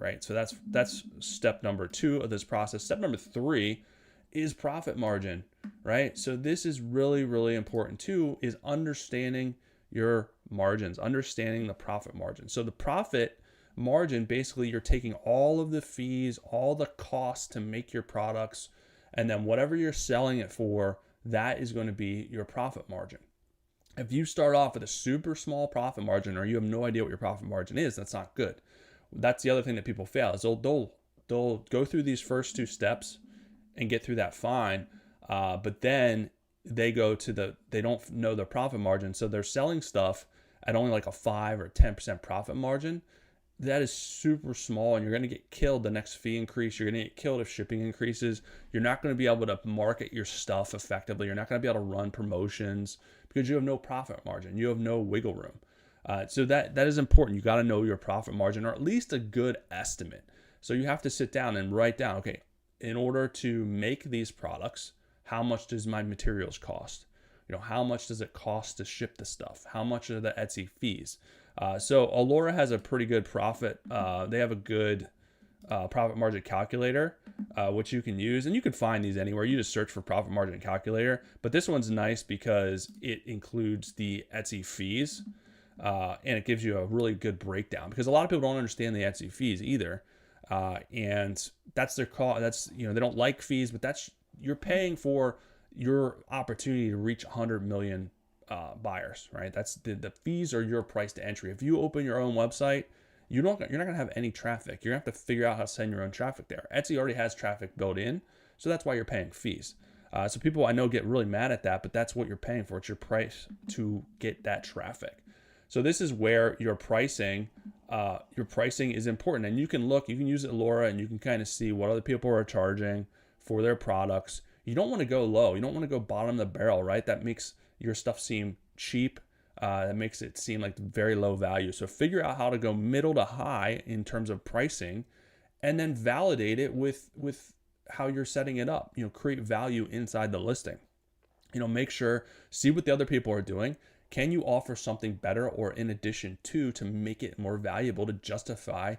right? So that's step number 2 of this process. Step number 3 is profit margin, right? So this is really, really important too, is understanding your margins, understanding the profit margin. So the profit margin, basically you're taking all of the fees, all the costs to make your products, and then whatever you're selling it for, that is going to be your profit margin. If you start off with a super small profit margin, or you have no idea what your profit margin is, that's not good. That's the other thing that people fail, is they'll go through these first 2 steps and get through that fine, but then they don't know their profit margin, so they're selling stuff at only like a 5 or 10% profit margin. That is super small, and you're going to get killed the next fee increase. You're going to get killed if shipping increases. You're not going to be able to market your stuff effectively. You're not going to be able to run promotions because you have no profit margin. You have no wiggle room. So that is important. You got to know your profit margin, or at least a good estimate. So you have to sit down and write down, okay, in order to make these products, how much does my materials cost? How much does it cost to ship the stuff? How much are the Etsy fees? So Allora has a pretty good profit. They have a good profit margin calculator, which you can use, and you can find these anywhere. You just search for profit margin calculator. But this one's nice because it includes the Etsy fees, and it gives you a really good breakdown, because a lot of people don't understand the Etsy fees either. And that's their cost. That's, they don't like fees, but you're paying for your opportunity to reach 100 million buyers, right? That's the fees are your price to entry. If you open your own website, you're not going to have any traffic. You're going to have to figure out how to send your own traffic there. Etsy already has traffic built in, so that's why you're paying fees. So people I know get really mad at that, but that's what you're paying for. It's your price to get that traffic. So this is where your pricing is important, and you can use Allora, and you can kind of see what other people are charging for their products. You don't want to go low. You don't want to go bottom of the barrel, right? That makes your stuff seem cheap. That makes it seem like very low value. So figure out how to go middle to high in terms of pricing, and then validate it with how you're setting it up. Create value inside the listing. See what the other people are doing. Can you offer something better or in addition to make it more valuable to justify